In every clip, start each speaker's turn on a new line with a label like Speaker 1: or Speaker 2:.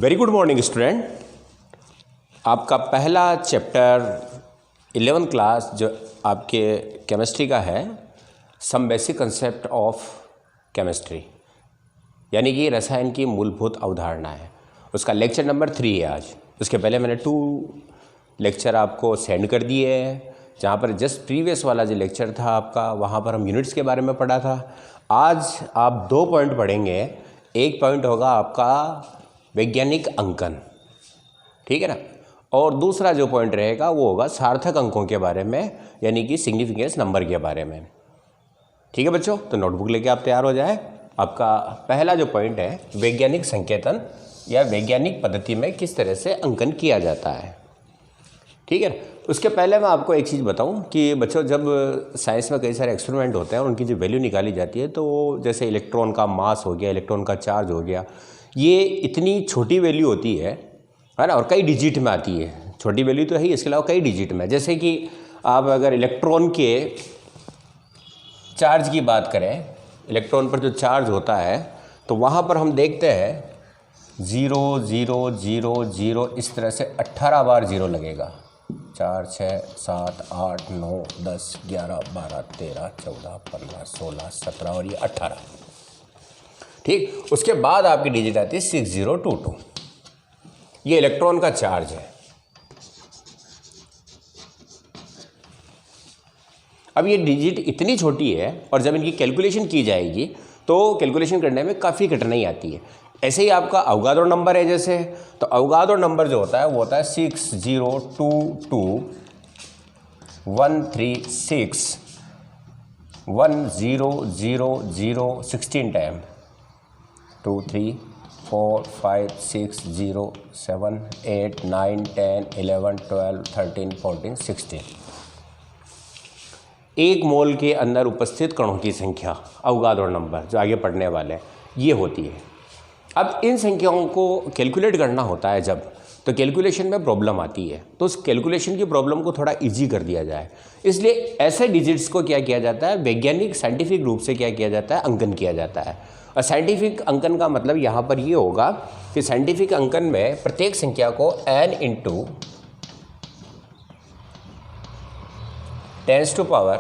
Speaker 1: Very good morning student. आपका पहला chapter 11th class जो आपके केमिस्ट्री का है, some basic concept of chemistry, यानी कि रसायन की मूलभूत अवधारणा है, उसका लेक्चर नंबर 3 है आज। उसके पहले मैंने 2 लेक्चर आपको सेंड कर दिए हैं, जहाँ पर जस्ट प्रीवियस वाला जो लेक्चर था आपका, वहाँ पर हम यूनिट्स के बारे में पढ़ा था। आज आप 2 पॉइंट पढ़ेंगे। एक पॉइंट होगा आपका वैज्ञानिक अंकन, ठीक है ना, और दूसरा जो पॉइंट रहेगा वो होगा सार्थक अंकों के बारे में, यानी कि सिग्निफिकेंस नंबर के बारे में। ठीक है बच्चों, तो नोटबुक लेके आप तैयार हो जाए। आपका पहला जो पॉइंट है, वैज्ञानिक संकेतन या वैज्ञानिक पद्धति में किस तरह से अंकन किया जाता है। ठीक है, उसके पहले मैं आपको एक चीज़ बताऊं कि बच्चों, जब साइंस में कई सारे एक्सपेरिमेंट होते हैं और उनकी जो वैल्यू निकाली जाती है, तो जैसे इलेक्ट्रॉन का मास हो गया, इलेक्ट्रॉन का चार्ज हो गया, ये इतनी छोटी वैल्यू होती है ना, और कई डिजिट में आती है। छोटी वैल्यू तो है ही, इसके अलावा कई डिजिट में। जैसे कि आप अगर इलेक्ट्रॉन के चार्ज की बात करें, इलेक्ट्रॉन पर जो चार्ज होता है, तो वहाँ पर हम देखते हैं 0 0 0 0 इस तरह से 18 बार 0 लगेगा। 4 6 7 8 9 10 11 12 13 14 15 16 17 और ये 18। ठीक, उसके बाद आपकी डिजिट आती है 6022। ये इलेक्ट्रॉन का चार्ज है। अब ये डिजिट इतनी छोटी है और जब इनकी कैलकुलेशन की जाएगी तो कैलकुलेशन करने में काफ़ी कठिनाई आती है। ऐसे ही आपका अवगाद्रो नंबर है, जैसे तो अवगाद्रो नंबर जो होता है वो होता है 6022136100 16 टाइम 2 3 4 5 6 0 7 8 9 10 11 12 13 14 16। एक मोल के अंदर उपस्थित कणों की संख्या, अवगाद्रो नंबर जो आगे पढ़ने वाले हैं, ये होती है। अब इन संख्याओं को कैलकुलेट करना होता है जब, तो कैलकुलेशन में प्रॉब्लम आती है, तो उस कैलकुलेशन की प्रॉब्लम को थोड़ा इजी कर दिया जाए, इसलिए ऐसे डिजिट्स को क्या किया जाता है, वैज्ञानिक साइंटिफिक रूप से क्या किया जाता है, अंकन किया जाता है। और साइंटिफिक अंकन का मतलब यहाँ पर ये होगा कि साइंटिफिक अंकन में प्रत्येक संख्या को n × 10⁻n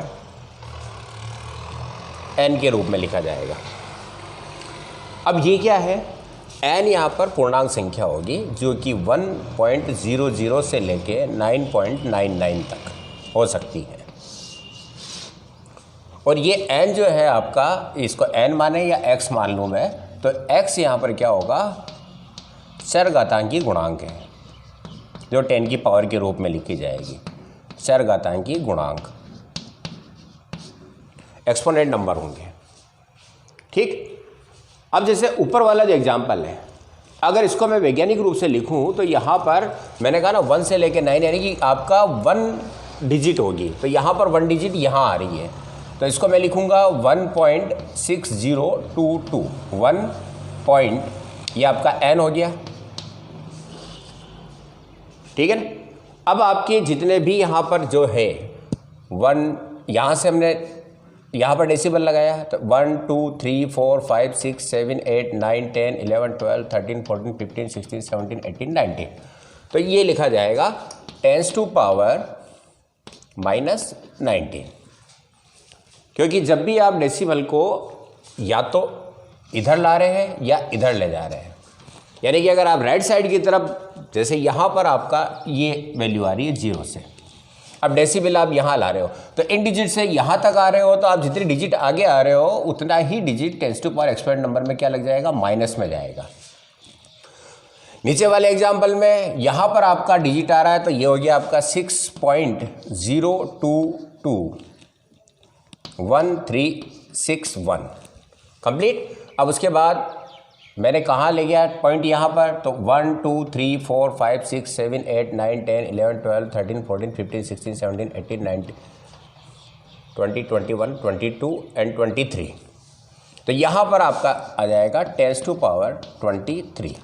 Speaker 1: के रूप में लिखा जाएगा। अब ये क्या है, n यहाँ पर पूर्णांक संख्या होगी जो कि 1.00 से लेके 9.99 तक हो सकती है। और ये n जो है आपका, इसको n माने या x मान लूँ मैं, तो x यहाँ पर क्या होगा, चरघातांकी गुणांक है जो 10 की पावर के रूप में लिखी जाएगी। चरघातांकी गुणांक एक्सपोनेंट नंबर होंगे। ठीक, अब जैसे ऊपर वाला जो एग्जाम्पल है, अगर इसको मैं वैज्ञानिक रूप से लिखूं तो यहाँ पर मैंने कहा ना 1 से लेके 9, यानी कि आपका 1 डिजिट होगी, तो यहाँ पर 1 डिजिट यहाँ आ रही है, तो इसको मैं लिखूँगा 1.6022 1 पॉइंट, ये आपका n हो गया। ठीक है ना। अब आपके जितने भी यहाँ पर जो है 1, यहाँ से हमने यहाँ पर डेसिबल लगाया, तो 1 2 3 4 5 6 7 8 9 10 11 12 13 14 15 16 17 18 19, तो ये लिखा जाएगा 10⁻⁻⁹, क्योंकि जब भी आप डेसिबल को या तो इधर ला रहे हैं या इधर ले जा रहे हैं, यानी कि अगर आप राइट साइड की तरफ, जैसे यहाँ पर आपका ये वैल्यू आ रही है 0 से, अब डेसिबल आप यहाँ ला रहे हो, तो इन डिजिट से यहाँ तक आ रहे हो, तो आप जितनी डिजिट आगे आ रहे हो उतना ही डिजिट 10⁻⁻ एक्सपोनेंट नंबर में क्या लग जाएगा, माइनस में जाएगा। नीचे वाले एग्जाम्पल में यहाँ पर आपका डिजिट आ रहा है, तो ये हो गया आपका 6.0221361 कंप्लीट। अब उसके बाद मैंने कहाँ ले गया पॉइंट, यहाँ पर, तो 1 2 3 4 5 6 7 8 9 10 11 12 13 14 15 16 17 18 19 20 21 22 एंड 23, तो यहाँ पर आपका आ जाएगा 10⁻23।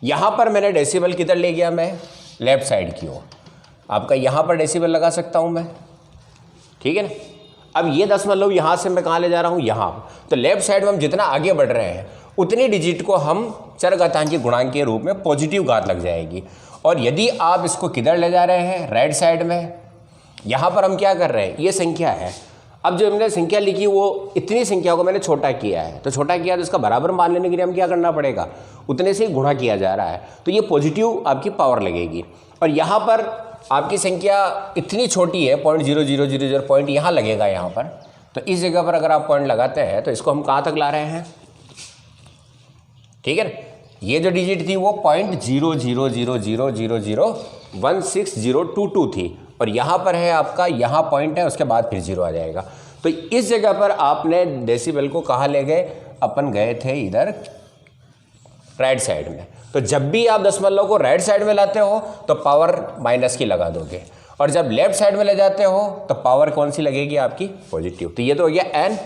Speaker 1: यहाँ पर मैंने डेसिबल किधर ले गया, मैं लेफ्ट साइड की ओर, आपका यहाँ पर डेसिबल लगा सकता हूँ मैं। ठीक है ना। अब ये 10 मतलब यहाँ से मैं कहाँ ले जा रहा हूँ, यहाँ, तो लेफ्ट साइड में हम जितना आगे बढ़ रहे हैं उतनी डिजिट को हम चरघातांकी गुणांक के रूप में पॉजिटिव घात लग जाएगी। और यदि आप इसको किधर ले जा रहे हैं, राइट साइड में, यहाँ पर हम क्या कर रहे हैं, ये संख्या है। अब जो हमने संख्या लिखी वो इतनी संख्या को मैंने छोटा किया है, तो छोटा किया तो इसका बराबर मान लेने के लिए हम क्या करना पड़ेगा, उतने से ही गुणा किया जा रहा है, तो ये पॉजिटिव आपकी पावर लगेगी। और यहाँ पर आपकी संख्या इतनी छोटी है 0.0000 पॉइंट यहाँ लगेगा यहाँ पर, तो इस जगह पर अगर आप पॉइंट लगाते हैं तो इसको हम कहाँ तक ला रहे हैं, ठीक है ना। ये जो डिजिट थी वो 0.0000001622 थी, और यहाँ पर है आपका, यहाँ पॉइंट है, उसके बाद फिर 0 आ जाएगा। तो इस जगह पर आपने डेसिबल को कहाँ ले गए, अपन गए थे इधर राइट साइड में। तो जब भी आप दशमलव को राइट साइड में लाते हो तो पावर माइनस की लगा दोगे, और जब लेफ्ट साइड में ले जाते हो तो पावर कौन सी लगेगी आपकी, पॉजिटिव। तो ये तो हो गया n,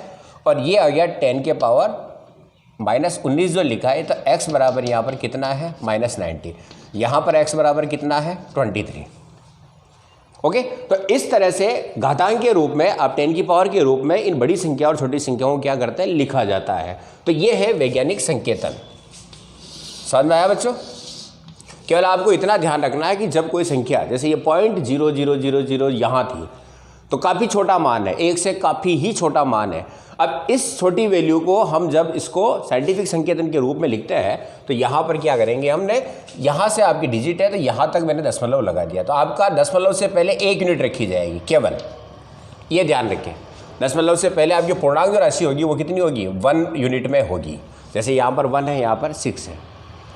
Speaker 1: और ये आ गया 10 के पावर -19 जो लिखा है, तो x बराबर यहाँ पर कितना है, -90। यहाँ पर x बराबर कितना है, 23। ओके, तो इस तरह से घातांक के रूप में आप 10 की पावर के रूप में इन बड़ी संख्या और छोटी संख्याओं को क्या करते हैं, लिखा जाता है। तो ये है वैज्ञानिक संकेतन। समझ में आया बच्चों? केवल आपको इतना ध्यान रखना है कि जब कोई संख्या, जैसे ये 0.0000 यहाँ थी, तो काफ़ी छोटा मान है, 1 से काफ़ी ही छोटा मान है। अब इस छोटी वैल्यू को हम जब इसको साइंटिफिक संकेतन के रूप में लिखते हैं तो यहाँ पर क्या करेंगे, हमने यहाँ से आपकी डिजिट है तो यहाँ तक मैंने दशमलव लगा दिया, तो आपका दशमलव से पहले 1 यूनिट रखी जाएगी केवल, ये ध्यान रखें। दशमलव से पहले आपकी पूर्णांक जो राशि होगी वो कितनी होगी, 1 यूनिट में होगी। जैसे यहाँ पर 1 है, यहाँ पर 6 है,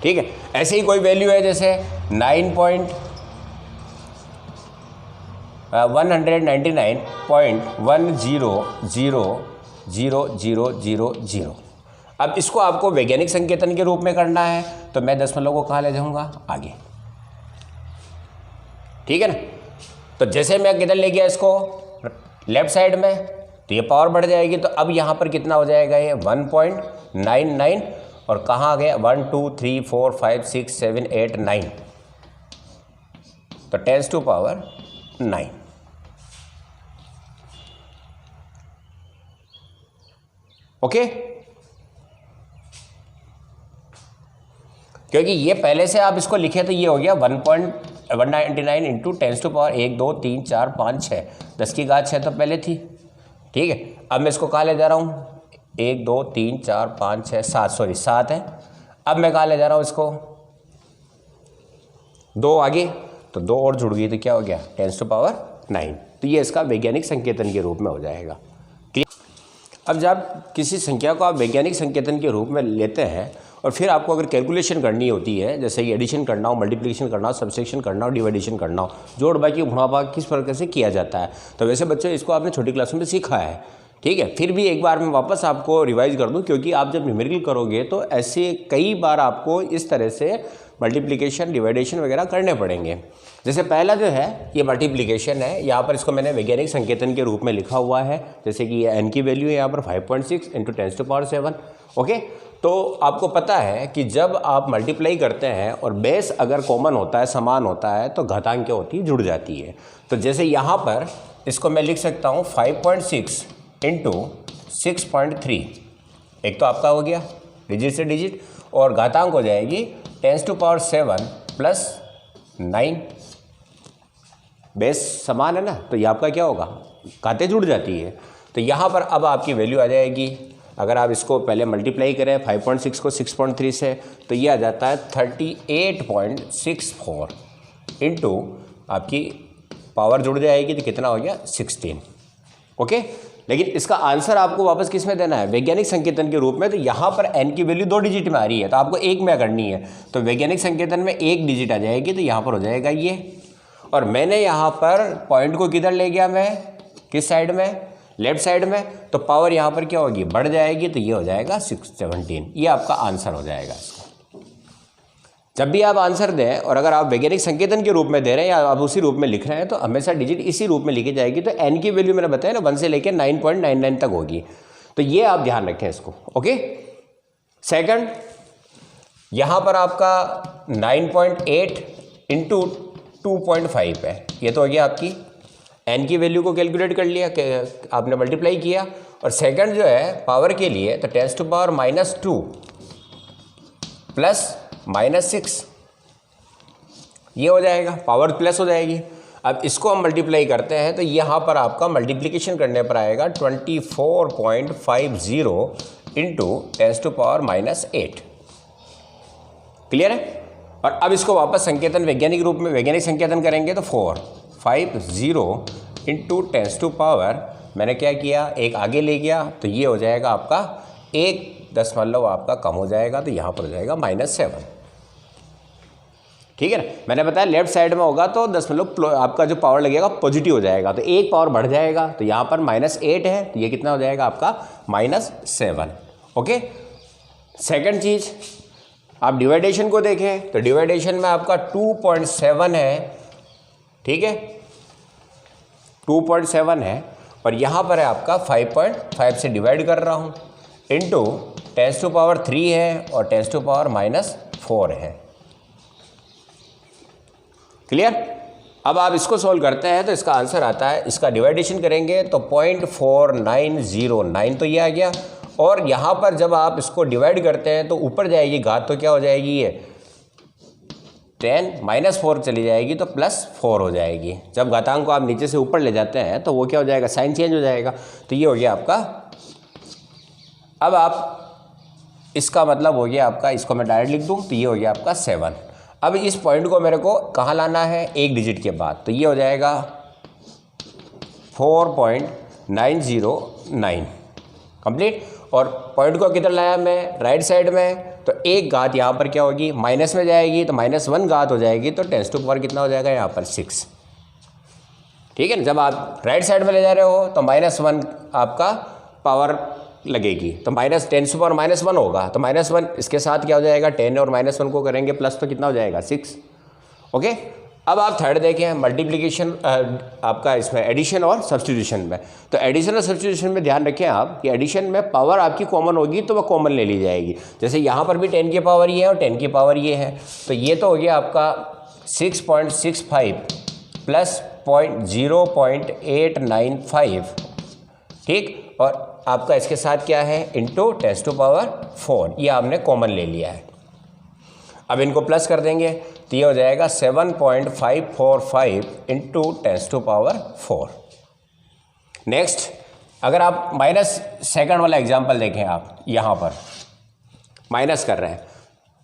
Speaker 1: ठीक है। ऐसे ही कोई वैल्यू है जैसे 199.1000000। अब इसको आपको वैज्ञानिक संकेतन के रूप में करना है, तो मैं दशमलव को कहाँ ले जाऊँगा, आगे, ठीक है ना। तो जैसे मैं किधर ले गया इसको, लेफ्ट साइड में, तो ये पावर बढ़ जाएगी। तो अब यहाँ पर कितना हो जाएगा, ये 1.99, और कहाँ आ गया, 1 2 3 4 5 6 7 8 9, तो 10⁻⁹। ओके, क्योंकि ये पहले से आप इसको लिखे तो ये हो गया 1.199 इंटू 10⁻1 2 3 4 5 6, 10 की घात 6 तो पहले थी, ठीक है। अब मैं इसको कहाँ ले जा रहा हूँ, 1 2 3 4 5 6 7, सॉरी 7 है। अब मैं कहाँ ले जा रहा हूँ इसको, 2 आगे, तो 2 और जुड़ गई तो क्या हो गया, 10⁻9। तो ये इसका वैज्ञानिक संकेतन के रूप में हो जाएगा। अब जब किसी संख्या को आप वैज्ञानिक संकेतन के रूप में लेते हैं और फिर आपको अगर कैलकुलेशन करनी होती है, जैसे कि एडिशन करना हो, मल्टीप्लिकेशन करना हो, सब्सट्रैक्शन करना हो, डिवाइडेशन करना हो, जोड़ बाकी गुणा भाग किस प्रकार से किया जाता है, तो वैसे बच्चों इसको आपने छोटी क्लास में सीखा है, ठीक है। फिर भी एक बार मैं वापस आपको रिवाइज कर दूं, क्योंकि आप जब न्यूमेरिकल करोगे तो ऐसे कई बार आपको इस तरह से मल्टीप्लिकेशन, डिवाइडेशन वगैरह करने पड़ेंगे। जैसे पहला जो है ये मल्टीप्लिकेशन है, यहाँ पर इसको मैंने वैज्ञानिक संकेतन के रूप में लिखा हुआ है, जैसे कि ये n की वैल्यू है यहाँ पर 5.6 इंटू 10⁻7। ओके, तो आपको पता है कि जब आप मल्टीप्लाई करते हैं और बेस अगर कॉमन होता है, समान होता है, तो घातांक क्या होती है, जुड़ जाती है। तो जैसे यहाँ पर इसको मैं लिख सकता हूँ 5.6 इंटू 6.3, एक तो आपका हो गया डिजिट से डिजिट, और घातांक हो जाएगी 10⁻7 प्लस 9। बेस समान है ना, तो ये आपका क्या होगा, घातें जुड़ जाती है। तो यहाँ पर अब आपकी वैल्यू आ जाएगी, अगर आप इसको पहले मल्टीप्लाई करें 5.6 को 6.3 से, तो ये आ जाता है 38.64 इंटू आपकी पावर जुड़ जाएगी तो कितना हो गया, 16। ओके, लेकिन इसका आंसर आपको वापस किस में देना है, वैज्ञानिक संकेतन के रूप में। तो यहाँ पर n की वैल्यू 2 डिजिट में आ रही है, तो आपको 1 में करनी है, तो वैज्ञानिक संकेतन में 1 डिजिट आ जाएगी, तो यहाँ पर हो जाएगा ये। और मैंने यहाँ पर पॉइंट को किधर ले गया, मैं किस साइड में, लेफ्ट साइड में, तो पावर यहाँ पर क्या होगी, बढ़ जाएगी, तो ये हो जाएगा 17। ये आपका आंसर हो जाएगा इसका। जब भी आप आंसर दें और अगर आप वैज्ञानिक संकेतन के रूप में दे रहे हैं या आप उसी रूप में लिख रहे हैं, तो हमेशा डिजिट इसी रूप में लिखी जाएगी। तो n की वैल्यू मैंने बताया ना 1 से लेकर 9.99 तक होगी, तो ये आप ध्यान रखें इसको। ओके, सेकंड, यहाँ पर आपका 9.8 इंटू 2.5 है, ये तो हो गया आपकी n की वैल्यू को कैलकुलेट कर लिया, आपने मल्टीप्लाई किया। और सेकंड जो है पावर के लिए, तो 10⁻⁻2 प्लस -6, ये हो जाएगा, पावर प्लस हो जाएगी। अब इसको हम मल्टीप्लाई करते हैं तो यहाँ पर आपका मल्टीप्लिकेशन करने पर आएगा 24.50 इंटू 10⁻⁸। क्लियर है? और अब इसको वापस संकेतन वैज्ञानिक रूप में वैज्ञानिक संकेतन करेंगे तो 450 इंटू 10⁻, मैंने क्या किया, एक आगे ले गया तो ये हो जाएगा आपका 1 आपका कम हो जाएगा, तो यहाँ पर हो जाएगा -7। ठीक है ना? मैंने बताया लेफ्ट साइड में होगा तो आपका जो पावर लगेगा पॉजिटिव हो जाएगा, तो एक पावर बढ़ जाएगा, तो यहाँ पर -8 है, तो ये कितना हो जाएगा आपका -7। ओके। सेकंड चीज़, आप डिवाइडेशन को देखें तो डिवाइडेशन में आपका 2.7 है, ठीक है, 2.7 है, और यहाँ पर है आपका 5.5 से डिवाइड कर रहा हूँ, इंटू 10⁻³ है और 10⁻⁻4 है। क्लियर? अब आप इसको सॉल्व करते हैं तो इसका आंसर आता है, इसका डिवाइडेशन करेंगे तो 0.4909 तो ये आ गया, और यहाँ पर जब आप इसको डिवाइड करते हैं तो ऊपर जाएगी घात, तो क्या हो जाएगी, ये 10 -4 चली जाएगी तो +4 हो जाएगी। जब घातांक को आप नीचे से ऊपर ले जाते हैं तो वो क्या हो जाएगा, साइन चेंज हो जाएगा, तो ये हो गया आपका। अब आप इसका मतलब हो गया आपका, इसको मैं डायरेक्ट लिख दूँ तो ये हो गया आपका 7। अब इस पॉइंट को मेरे को कहाँ लाना है, एक डिजिट के बाद, तो ये हो जाएगा 4.909 कंप्लीट। और पॉइंट को किधर लाया मैं, राइट साइड में, तो एक घात यहाँ पर क्या होगी, माइनस में जाएगी, तो -1 घात हो जाएगी, तो 10⁻⁴ कितना हो जाएगा यहाँ पर 6। ठीक है ना? जब आप राइट साइड में ले जा रहे हो तो -1 आपका पावर लगेगी, तो -10⁻⁻1 होगा, तो -1 इसके साथ क्या हो जाएगा, 10 और -1 को करेंगे प्लस, तो कितना हो जाएगा 6। ओके। अब आप थर्ड देखें, मल्टीप्लिकेशन आपका इसमें एडिशन और सब्स्टिट्यूशन में, तो एडिशन और सब्स्टिट्यूशन में ध्यान रखें आप कि एडिशन में पावर आपकी कॉमन होगी तो वह कॉमन ले ली जाएगी। जैसे यहाँ पर भी 10 की पावर ये है और 10 की पावर ये है, तो ये तो हो गया आपका 6.65 प्लस 0.895, ठीक, और आपका इसके साथ क्या है, इंटू 10⁻⁴, ये आपने कॉमन ले लिया है। अब इनको प्लस कर देंगे तो ये हो जाएगा 7.545 इंटू 10⁻⁴। नेक्स्ट, अगर आप -2 वाला एग्जाम्पल देखें, आप यहाँ पर माइनस कर रहे हैं,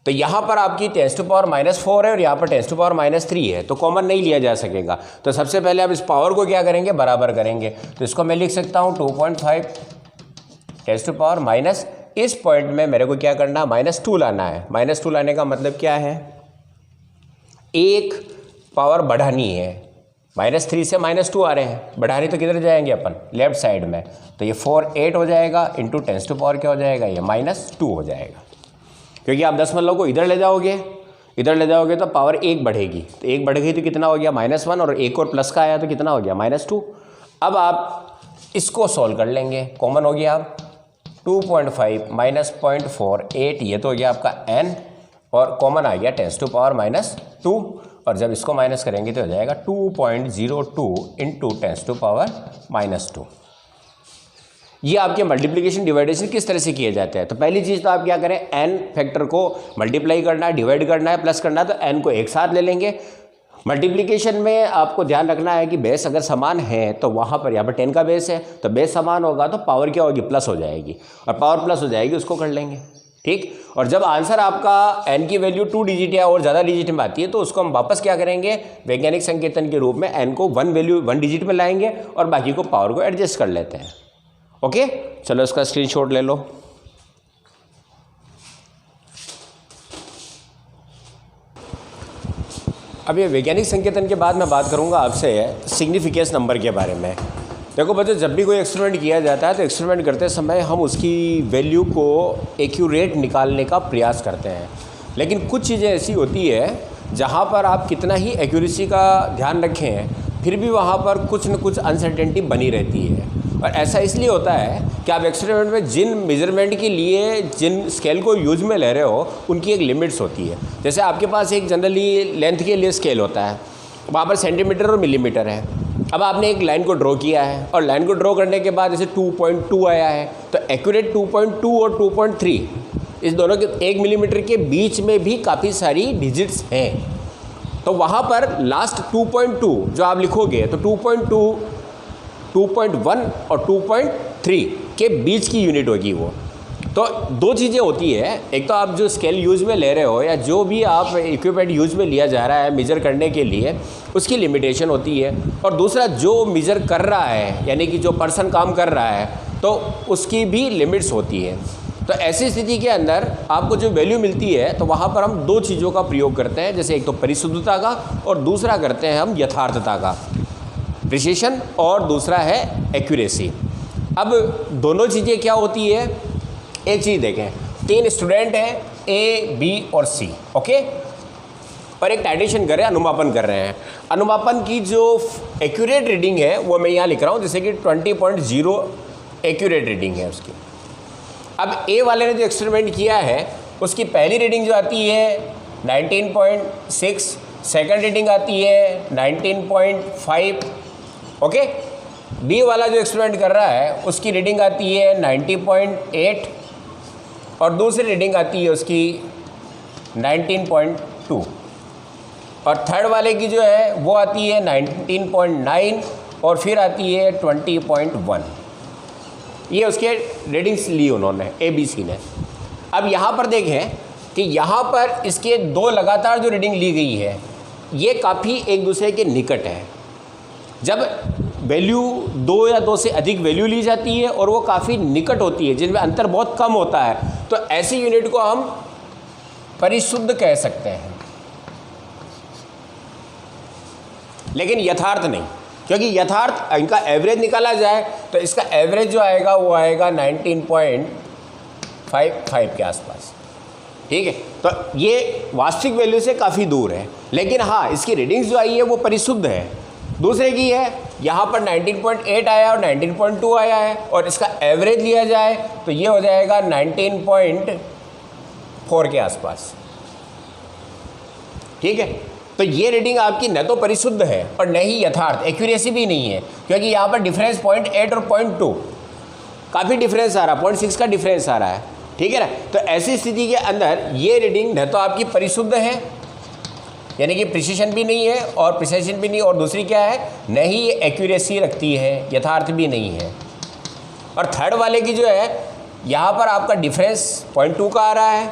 Speaker 1: तो यहाँ पर आपकी 10⁻⁻4 है और यहाँ पर 10⁻⁻3 है, तो कॉमन नहीं लिया जा सकेगा। तो सबसे पहले आप इस पावर को क्या करेंगे, बराबर करेंगे, तो इसको मैं लिख सकता हूँ 2.5 10⁻, इस पॉइंट में मेरे को क्या करना, -2 लाना है। -2 लाने का मतलब क्या है, एक पावर बढ़ानी है, -3 से -2 आ रहे हैं, बढ़ानी तो किधर जाएंगे अपन, लेफ्ट साइड में, तो ये 4 हो जाएगा, इंटू 10⁻⁴ क्या हो जाएगा, ये -2 हो जाएगा, क्योंकि आप दशमलव को इधर ले जाओगे तो पावर 1 बढ़ेगी, तो 1 बढ़ गई तो कितना हो गया, -1, और एक और प्लस का आया तो कितना हो गया, -2। अब आप इसको सॉल्व कर लेंगे, कॉमन हो गया, आप 2.5 -0.48, ये तो हो गया आपका n, और कॉमन आ गया 10⁻⁻2, और जब इसको माइनस करेंगे तो हो जाएगा 2.02 इंटू 10⁻⁻2। ये आपके मल्टीप्लिकेशन डिवाइडेशन किस तरह से किए जाते हैं। तो पहली चीज़ तो आप क्या करें, n फैक्टर को मल्टीप्लाई करना है, डिवाइड करना है, प्लस करना है, तो n को एक साथ ले लेंगे। मल्टीप्लिकेशन में आपको ध्यान रखना है कि बेस अगर समान है तो वहाँ पर, यहाँ पर 10 का बेस है तो बेस समान होगा तो पावर क्या होगी, प्लस हो जाएगी, और पावर प्लस हो जाएगी उसको कर लेंगे, ठीक। और जब आंसर आपका n की वैल्यू 2 डिजिट या और ज़्यादा डिजिट में आती है तो उसको हम वापस क्या करेंगे, वैज्ञानिक संकेतन के रूप में n को 1 डिजिट में लाएंगे और बाकी को पावर को एडजस्ट कर लेते हैं। ओके, चलो इसका स्क्रीनशॉट ले लो। अब ये वैज्ञानिक संकेतन के बाद मैं बात करूंगा आपसे सिग्निफिकेंस नंबर के बारे में। देखो बच्चों, जब भी कोई एक्सपेरिमेंट किया जाता है तो एक्सपेरिमेंट करते समय हम उसकी वैल्यू को एक्यूरेट निकालने का प्रयास करते हैं, लेकिन कुछ चीज़ें ऐसी होती है जहाँ पर आप कितना ही एक्यूरेसी का ध्यान रखें फिर भी वहाँ पर कुछ न कुछ अनसर्टेनिटी बनी रहती है। और ऐसा इसलिए होता है कि आप एक्सपेरिमेंट में जिन मेजरमेंट के लिए जिन स्केल को यूज में ले रहे हो उनकी एक लिमिट्स होती है। जैसे आपके पास एक जनरली लेंथ के लिए स्केल होता है, वहाँ पर सेंटीमीटर और मिलीमीटर है। अब आपने एक लाइन को ड्रॉ किया है और लाइन को ड्रॉ करने के बाद जैसे 2.2 आया है तो एक्यूरेट 2.2 और 2.3 इस दोनों के 1 मिलीमीटर के बीच में भी काफ़ी सारी डिजिट्स हैं। तो वहाँ पर लास्ट 2.2 जो आप लिखोगे तो 2.2, 2.1 और 2.3 के बीच की यूनिट होगी वो। तो दो चीज़ें होती है, एक तो आप जो स्केल यूज़ में ले रहे हो या जो भी आप इक्विपमेंट यूज़ में लिया जा रहा है मेजर करने के लिए, उसकी लिमिटेशन होती है, और दूसरा जो मेजर कर रहा है यानी कि जो पर्सन काम कर रहा है तो उसकी भी लिमिट्स होती है। तो ऐसी स्थिति के अंदर आपको जो वैल्यू मिलती है तो वहाँ पर हम दो चीज़ों का प्रयोग करते हैं, जैसे एक तो परिशुद्धता का और दूसरा करते हैं हम यथार्थता का, प्रिसिशन, और दूसरा है एक्यूरेसी। अब दोनों चीज़ें क्या होती है, एक चीज़ देखें, 3 स्टूडेंट हैं ए, बी और सी, ओके, और एक टाइटेशन कर रहे हैं, अनुमापन कर रहे हैं। अनुमापन की जो एक्यूरेट रीडिंग है वो मैं यहाँ लिख रहा हूँ, जैसे कि 20.0 एक्यूरेट रीडिंग है उसकी। अब ए वाले ने जो एक्सपेरिमेंट किया है उसकी पहली रीडिंग जो आती है 19.6, सेकंड रीडिंग आती है 19.5, ओके। बी वाला जो एक्सपेरिमेंट कर रहा है उसकी रीडिंग आती है 90.8 और दूसरी रीडिंग आती है उसकी 19.2, और थर्ड वाले की जो है वो आती है 19.9 और फिर आती है 20.1। ये उसके रीडिंग्स ली उन्होंने, ए बी सी ने। अब यहाँ पर देखें कि यहाँ पर इसके दो लगातार जो रीडिंग ली गई है ये काफ़ी एक दूसरे के निकट है। जब वैल्यू 2 या 2 से अधिक वैल्यू ली जाती है और वो काफ़ी निकट होती है, जिनमें अंतर बहुत कम होता है, तो ऐसी यूनिट को हम परिशुद्ध कह सकते हैं, लेकिन यथार्थ नहीं, क्योंकि यथार्थ इनका एवरेज निकाला जाए तो इसका एवरेज जो आएगा वो आएगा 19.55 के आसपास, ठीक है। तो ये वास्तविक वैल्यू से काफ़ी दूर है, लेकिन हाँ इसकी रीडिंग्स जो आई है वो परिशुद्ध है। दूसरे की है, यहाँ पर 19.8 आया और 19.2 आया है, और इसका एवरेज लिया जाए तो ये हो जाएगा 19.4 के आसपास, ठीक है। तो ये रीडिंग आपकी न तो परिशुद्ध है और न ही यथार्थ, एक्यूरेसी भी नहीं है, क्योंकि यहाँ पर डिफरेंस 0.8 और 0.2 काफ़ी डिफरेंस आ रहा है, 0.6 का डिफरेंस आ रहा है, ठीक है ना। तो ऐसी स्थिति के अंदर ये रीडिंग न तो आपकी परिशुद्ध है, यानी कि प्रिसिशन भी नहीं है और प्रिसिशन भी नहीं, और दूसरी क्या है, न ही ये एक्यूरेसी रखती है, यथार्थ भी नहीं है। और थर्ड वाले की जो है यहाँ पर आपका डिफरेंस 0.2 का आ रहा है,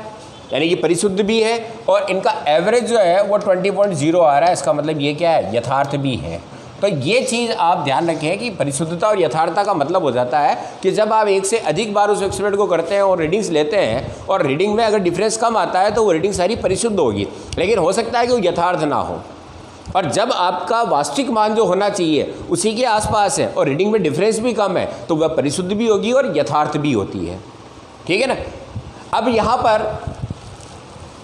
Speaker 1: यानी कि परिशुद्ध भी है, और इनका एवरेज जो है वो 20.0 आ रहा है। इसका मतलब ये क्या है, यथार्थ भी है। तो ये चीज़ आप ध्यान रखें कि परिशुद्धता और यथार्थता का मतलब हो जाता है कि जब आप एक से अधिक बार उस एक्सपेरिमेंट को करते हैं और रीडिंग्स लेते हैं, और रीडिंग में अगर डिफरेंस कम आता है तो वो रीडिंग सारी परिशुद्ध होगी, लेकिन हो सकता है कि वो यथार्थ ना हो। और जब आपका वास्तविक मान जो होना चाहिए उसी के आसपास है और रीडिंग में डिफरेंस भी कम है तो वह परिशुद्ध भी होगी और यथार्थ भी होती है, ठीक है ना। अब यहाँ पर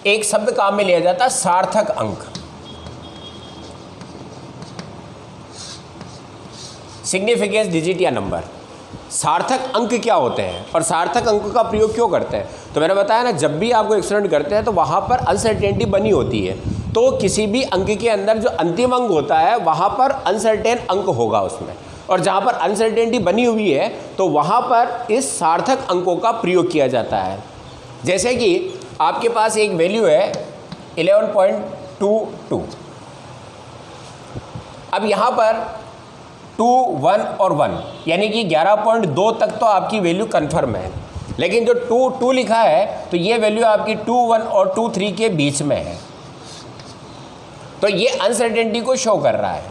Speaker 1: एक शब्द काम में लिया जाता है, सार्थक अंक, सिग्निफिकेंस डिजिट या नंबर। सार्थक अंक क्या होते हैं और सार्थक अंक का प्रयोग क्यों करते हैं? तो मैंने बताया ना, जब भी आपको एक्सपेरिमेंट करते हैं तो वहाँ पर अनसर्टेनिटी बनी होती है, तो किसी भी अंक के अंदर जो अंतिम अंक होता है वहाँ पर अनसर्टेन अंक होगा उसमें, और जहाँ पर अनसर्टेनिटी बनी हुई है तो वहाँ पर इस सार्थक अंकों का प्रयोग किया जाता है। जैसे कि आपके पास एक वैल्यू है 11.22, अब यहाँ पर 2, 1 और 1 यानी कि 11.2 तक तो आपकी वैल्यू कन्फर्म है, लेकिन जो 2 लिखा है तो ये वैल्यू आपकी 2, 1 और 2, 3 के बीच में है, तो ये अनसर्टेनिटी को शो कर रहा है,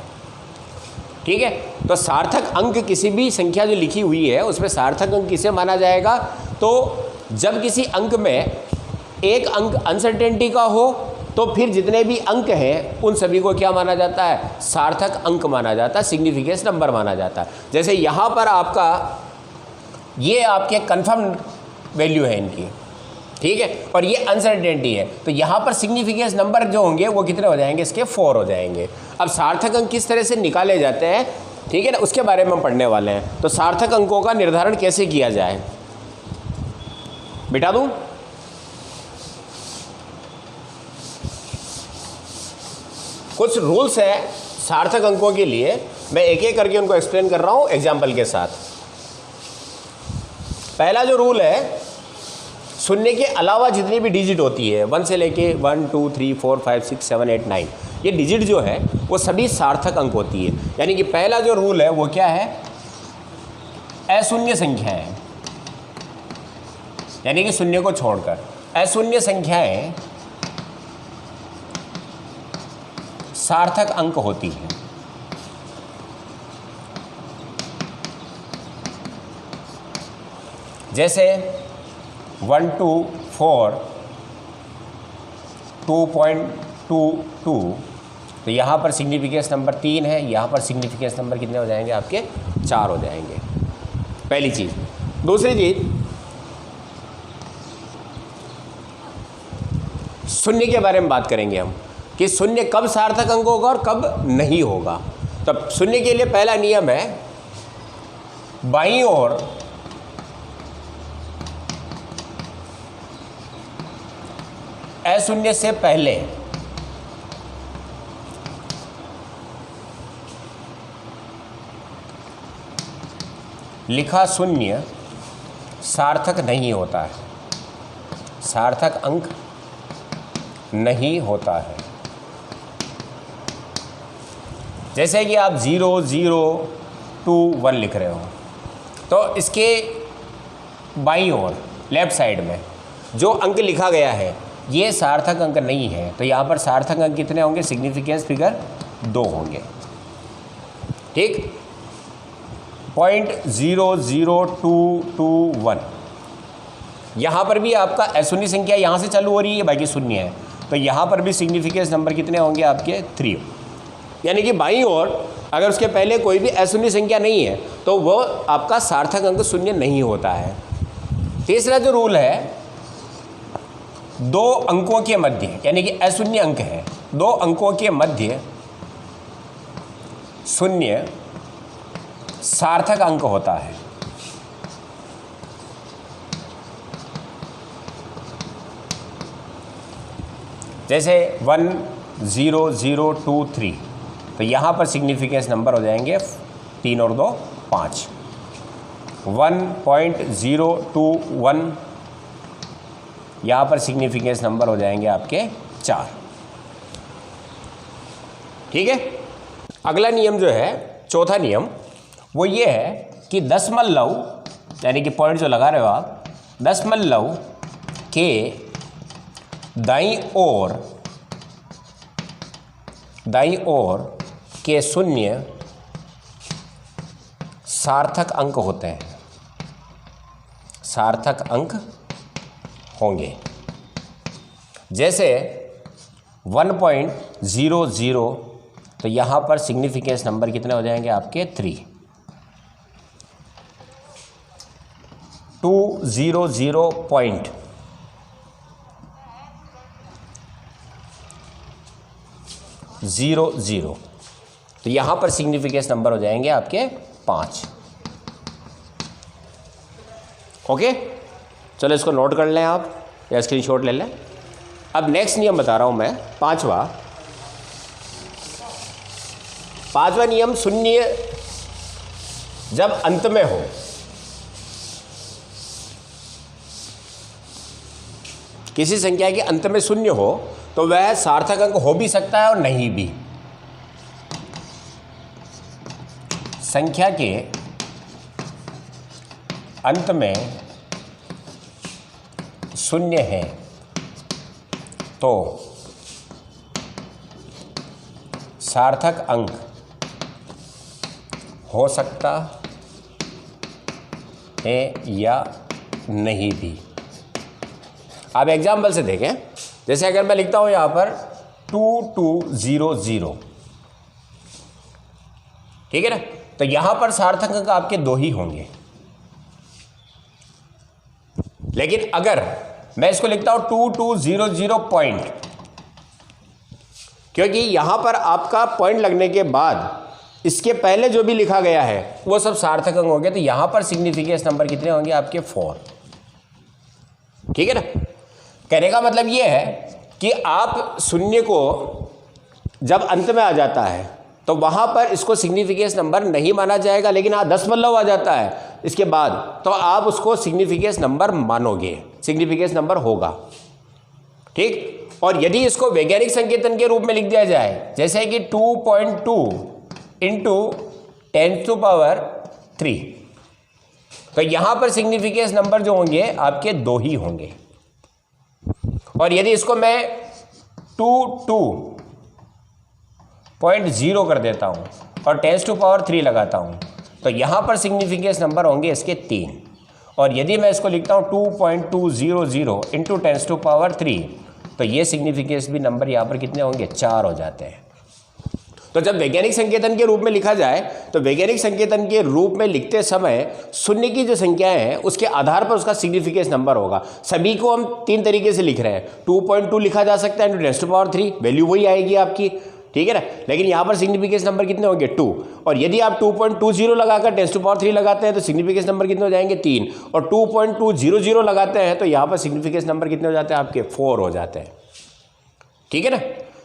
Speaker 1: ठीक है। तो सार्थक अंक किसी भी संख्या जो लिखी हुई है उसमें सार्थक अंक किसे माना जाएगा, तो जब किसी अंक में एक अंक अनसर्टेनिटी का हो तो फिर जितने भी अंक हैं उन सभी को क्या माना जाता है, सार्थक अंक माना जाता है, सिग्निफिकेंस नंबर माना जाता है। जैसे यहाँ पर आपका ये आपके कन्फर्म वैल्यू है इनकी, ठीक है, और ये अनसर्टेनिटी है, तो यहाँ पर सिग्निफिकेंस नंबर जो होंगे वो कितने हो जाएंगे, इसके 4 हो जाएंगे। अब सार्थक अंक किस तरह से निकाले जाते हैं, ठीक है ना, उसके बारे में हम पढ़ने वाले हैं। तो सार्थक अंकों का निर्धारण कैसे किया जाए, बिठा दूँ? कुछ रूल्स हैं सार्थक अंकों के लिए, मैं एक एक करके उनको एक्सप्लेन कर रहा हूँ एग्जाम्पल के साथ। पहला जो रूल है, शून्य के अलावा जितनी भी डिजिट होती है 1 से लेके 1 2 3 4 5 6 7 8 9, ये डिजिट जो है वो सभी सार्थक अंक होती है। यानी कि पहला जो रूल है वो क्या है, अशून्य संख्याएं, यानी कि शून्य को छोड़कर अशून्य संख्याएं सार्थक अंक होती हैं। जैसे 1 2 4 2.22, तो यहाँ पर सिग्निफिकेंस नंबर 3 है, यहाँ पर सिग्निफिकेंस नंबर कितने हो जाएंगे आपके 4 हो जाएंगे। पहली चीज़। दूसरी चीज़, शून्य के बारे में बात करेंगे हम कि शून्य कब सार्थक अंक होगा और कब नहीं होगा। तो शून्य के लिए पहला नियम है, बाईं ओर अशून्य से पहले लिखा शून्य सार्थक नहीं होता है, सार्थक अंक नहीं होता है। जैसे कि आप 0 0 2 1 लिख रहे हो, तो इसके बाईं ओर लेफ्ट साइड में जो अंक लिखा गया है ये सार्थक अंक नहीं है, तो यहाँ पर सार्थक अंक कितने होंगे, सिग्निफिकेंस फिगर 2 होंगे। ठीक, 0.00221, यहाँ पर भी आपका अशून्य संख्या यहाँ से चालू हो रही है, बाकी शून्य है, तो यहाँ पर भी सिग्निफिकेंस नंबर कितने होंगे आपके 3। यानी कि बाईं ओर अगर उसके पहले कोई भी अशून्य संख्या नहीं है तो वो आपका सार्थक अंक शून्य नहीं होता है। तीसरा जो रूल है, 2 अंकों के मध्य, यानी कि अशून्य अंक है, 2 अंकों के मध्य शून्य सार्थक अंक होता है। जैसे 1 0 0 2 3, तो यहाँ पर सिग्निफिकेंस नंबर हो जाएंगे 3 और 2 5। 1.021, यहाँ पर सिग्निफिकेंस नंबर हो जाएंगे आपके 4। ठीक है। अगला नियम जो है, चौथा नियम, वो ये है कि दशमलव, यानी कि पॉइंट जो लगा रहे हो आप, दशमलव के दाईं ओर के शून्य सार्थक अंक होते हैं, सार्थक अंक होंगे। जैसे 1.00, तो यहाँ पर सिग्निफिकेंस नंबर कितने हो जाएंगे आपके 3। 200.00, तो यहाँ पर सिग्निफिकेंस नंबर हो जाएंगे आपके 5। ओके, चलो इसको नोट कर लें आप या स्क्रीनशॉट ले लें। अब नेक्स्ट नियम बता रहा हूँ मैं, पांचवा नियम, शून्य जब अंत में हो, किसी संख्या के अंत में शून्य हो तो वह सार्थक अंक हो भी सकता है और नहीं भी। संख्या के अंत में शून्य है तो सार्थक अंक हो सकता है या नहीं भी। आप एग्जाम्पल से देखें, जैसे अगर मैं लिखता हूं यहां पर 2200, ठीक है ना, तो यहां पर सार्थक अंक आपके 2 ही होंगे। लेकिन अगर मैं इसको लिखता हूं 2200 पॉइंट, क्योंकि यहां पर आपका पॉइंट लगने के बाद इसके पहले जो भी लिखा गया है वो सब सार्थक अंक होंगे, तो यहां पर सिग्निफिकेंस नंबर कितने होंगे आपके 4। ठीक है ना। कहने का मतलब ये है कि आप शून्य को जब अंत में आ जाता है तो वहाँ पर इसको सिग्निफिकेंस नंबर नहीं माना जाएगा, लेकिन हाँ 10 मतलब आ जाता है इसके बाद तो आप उसको सिग्निफिकेंस नंबर मानोगे, सिग्निफिकेंस नंबर होगा, ठीक। और यदि इसको वैज्ञानिक संकेतन के रूप में लिख दिया जाए, जैसे कि 2.2 इंटू 10⁻3, तो यहां पर सिग्निफिकेंस नंबर जो होंगे आपके 2 ही होंगे। और यदि इसको मैं 22.0 कर देता हूं और 10⁻3 लगाता हूं, तो यहां पर सिग्निफिकेंस नंबर होंगे इसके 3। और यदि मैं इसको लिखता हूं 2.200 इंटू 10⁻3, तो ये सिग्निफिकेंस भी नंबर यहां पर कितने होंगे, 4 हो जाते हैं। तो जब वैज्ञानिक संकेतन के रूप में लिखा जाए तो वैज्ञानिक संकेतन के रूप में लिखते समय शून्य की जो संख्याएं हैं उसके आधार पर उसका सिग्निफिकेंस नंबर होगा। सभी को हम 3 तरीके से लिख रहे हैं। 2.2 लिखा जा सकता है इंटू 10⁻3, वैल्यू वही आएगी आपकी, ठीक है ना। लेकिन यहाँ पर सिग्निफिकेंस नंबर कितने होंगे, 2। और यदि आप 2.20 लगाकर 10⁻3 लगाते हैं तो सिग्निफिकेंस नंबर कितने हो जाएंगे, 3। और 2.200 लगाते हैं तो यहाँ पर सिग्निफिकेंस नंबर कितने हो जाते हैं आपके, 4 हो जाते हैं, ठीक है ना।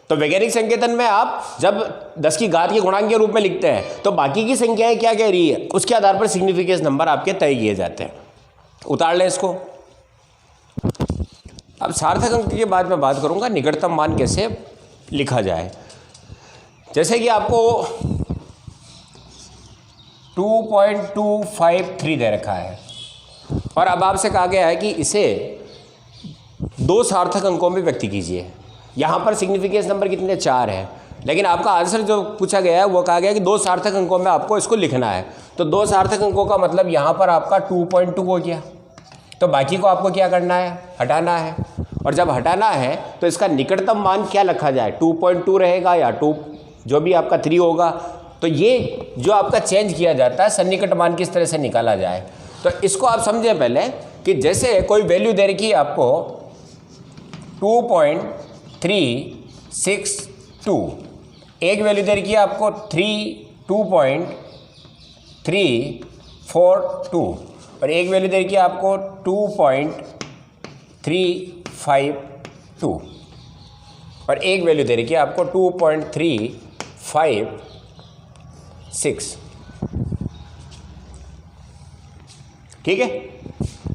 Speaker 1: तो वैज्ञानिक संकेतन में आप जब 10 की घात के गुणांक के रूप में लिखते हैं तो बाकी की संख्याएं क्या कह रही है उसके आधार पर सिग्निफिकेंस नंबर आपके तय किए जाते हैं। उतार लें इसको। अब सार्थक अंक के बाद मैं बात करूंगा निकटतम मान कैसे लिखा जाए। जैसे कि आपको 2.253 दे रखा है और अब आपसे कहा गया है कि इसे 2 सार्थक अंकों में व्यक्त कीजिए। यहाँ पर सिग्निफिकेंस नंबर कितने, 4 है, लेकिन आपका आंसर जो पूछा गया है वो कहा गया कि 2 सार्थक अंकों में आपको इसको लिखना है। तो 2 सार्थक अंकों का मतलब यहाँ पर आपका 2.2 हो गया, तो बाकी को आपको क्या करना है, हटाना है। और जब हटाना है तो इसका निकटतम मान क्या रखा जाए, 2.2 रहेगा या 2 जो भी आपका 3 होगा। तो ये जो आपका चेंज किया जाता है सन्निकट मान किस तरह से निकाला जाए, तो इसको आप समझें पहले कि जैसे कोई वैल्यू दे रखी है आपको 2.362, एक वैल्यू दे रखी है आपको 2.342 और एक वैल्यू दे रखी है आपको 2.352 और एक वैल्यू दे रखी है आपको 2.356, ठीक है।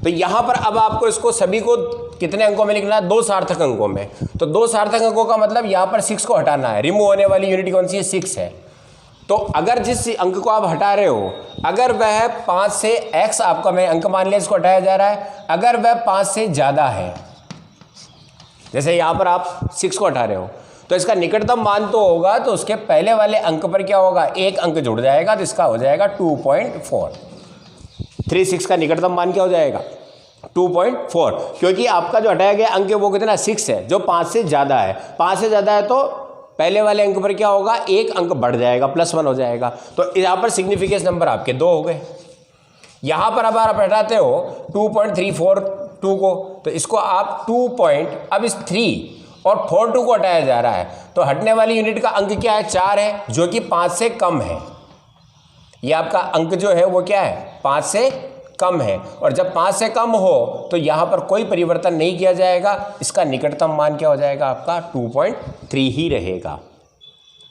Speaker 1: तो यहां पर अब आपको इसको सभी को कितने अंकों में लिखना है, 2 सार्थक अंकों में। तो 2 सार्थक अंकों का मतलब यहां पर 6 को हटाना है, रिमूव होने वाली यूनिट कौन सी है, 6 है। तो अगर जिस अंक को आप हटा रहे हो अगर वह 5 से x आपका मैं अंक मान लिया इसको हटाया जा रहा है, अगर वह 5 से ज्यादा है, जैसे यहां पर आप 6 को हटा रहे हो तो इसका निकटतम मान तो होगा, तो उसके पहले वाले अंक पर क्या होगा, एक अंक जुड़ जाएगा, तो इसका हो जाएगा 2.436 का निकटतम मान क्या हो जाएगा, 2.4, क्योंकि आपका जो हटाया गया अंक है वो कितना 6 है, जो 5 से ज़्यादा है। 5 से ज़्यादा है तो पहले वाले अंक पर क्या होगा, एक अंक बढ़ जाएगा, +1 हो जाएगा। तो यहाँ पर सिग्निफिकेंस नंबर आपके 2 हो गए। यहाँ पर अब आप हटाते हो 2.342 को, तो इसको आप अब इस 3 और 42 को हटाया जा रहा है, तो हटने वाली यूनिट का अंक क्या है, 4 है, जो कि 5 से कम है। ये आपका अंक जो है वो क्या है, 5 से कम है। और जब 5 से कम हो तो यहाँ पर कोई परिवर्तन नहीं किया जाएगा, इसका निकटतम मान क्या हो जाएगा आपका 2.3 ही रहेगा,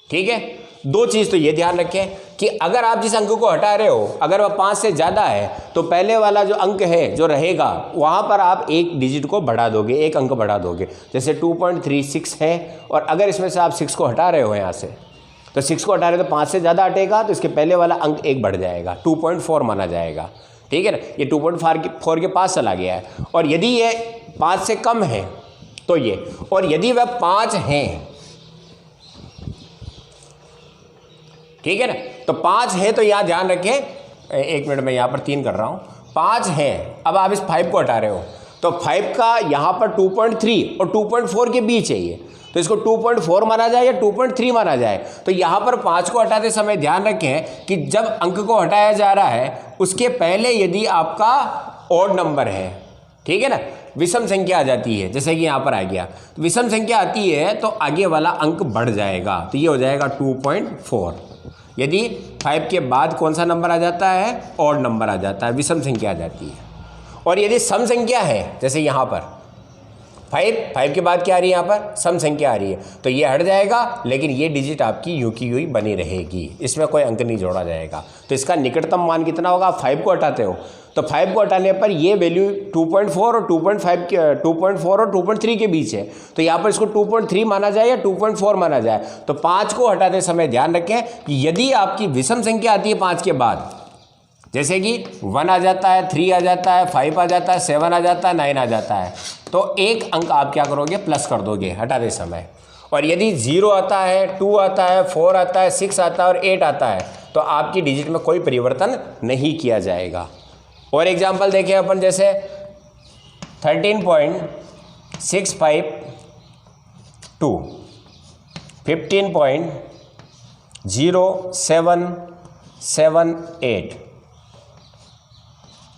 Speaker 1: ठीक है। 2 चीज़ तो ये ध्यान रखें कि अगर आप जिस अंक को हटा रहे हो अगर वह 5 से ज़्यादा है तो पहले वाला जो अंक है जो रहेगा वहाँ पर आप एक डिजिट को बढ़ा दोगे, एक अंक बढ़ा दोगे। जैसे 2.36 है और अगर इसमें से आप 6 को हटा रहे हो यहाँ से, तो 6 को हटा रहे हो तो 5 से ज़्यादा हटेगा, तो इसके पहले वाला अंक एक बढ़ जाएगा, 2.4 माना जाएगा, ठीक है ना। ये 2.4 के पास चला गया है। और यदि ये 5 से कम है तो ये, और यदि वह 5 हैं, ठीक है ना, तो 5 है तो यहाँ ध्यान रखें, एक मिनट में यहाँ पर 3 कर रहा हूँ, 5 हैं। अब आप इस 5 को हटा रहे हो तो 5 का यहाँ पर 2.3 और 2.4 के बीच है ये, तो इसको 2.4 माना जाए या 2.3 माना जाए। तो यहाँ पर 5 को हटाते समय ध्यान रखें कि जब अंक को हटाया जा रहा है उसके पहले यदि आपका ऑड नंबर है, ठीक है ना, विषम संख्या आ जाती है, जैसे कि यहाँ पर आ गया, तो विषम संख्या आती है तो आगे वाला अंक बढ़ जाएगा, तो ये हो जाएगा 2.4। यदि 5 के बाद कौन सा नंबर आ जाता है, ऑड नंबर आ जाता है, विषम संख्या आ जाती है। और यदि सम संख्या है, जैसे यहाँ पर फाइव के बाद क्या आ रही है यहाँ पर, सम संख्या आ रही है, तो ये हट जाएगा, लेकिन ये डिजिट आपकी यूं की यूं बनी रहेगी, इसमें कोई अंक नहीं जोड़ा जाएगा। तो इसका निकटतम मान कितना होगा, आप 5 को हटाते हो, तो 5 को हटाने पर ये वैल्यू 2.4 और 2.4 और 2.3 के बीच है, तो यहाँ पर इसको 2.3 माना जाए या 2.4 माना जाए। तो 5 को हटाते समय ध्यान रखें कि यदि आपकी विषम संख्या आती है 5 के बाद, जैसे कि 1 आ जाता है, 3 आ जाता है, 5 आ जाता है, 7 आ जाता है, 9 आ जाता है, तो एक अंक आप क्या करोगे, प्लस कर दोगे हटाते समय। और यदि 0 आता है, 2 आता है, 4 आता है, 6 आता है और 8 आता है, तो आपकी डिजिट में कोई परिवर्तन नहीं किया जाएगा। और एग्जाम्पल देखें अपन, जैसे 13.652, 15.0778,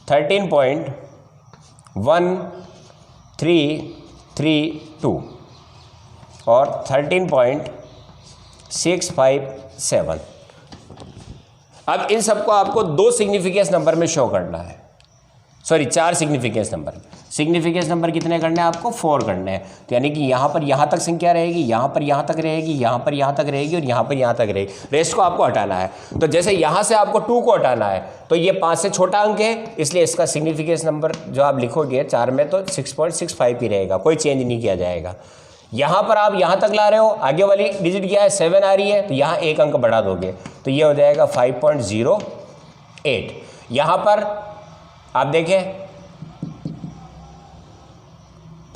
Speaker 1: 13.1332 और 13.657। अब इन सबको आपको 2 सिग्निफिकेंस नंबर में शो करना है, sorry 4 significance number. Significance number कितने करने हैं आपको, 4 करने हैं। तो यानी कि यहाँ पर यहाँ तक संख्या रहेगी, यहाँ पर यहाँ तक रहेगी, यहाँ पर यहाँ तक रहेगी और यहाँ पर यहाँ तक रहेगी, रेस्ट को आपको हटाना है। तो जैसे यहाँ से आपको 2 को हटाना है, तो ये 5 से छोटा अंक है, इसलिए इसका सिग्निफिकेंस नंबर जो आप लिखोगे 4 में तो 6.65 ही रहेगा, कोई चेंज नहीं किया जाएगा। यहाँ पर आप यहाँ तक ला रहे हो, आगे वाली डिजिट क्या है, 7 आ रही है, तो यहाँ एक अंक बढ़ा दोगे, तो ये हो जाएगा 5.08। यहाँ पर आप देखें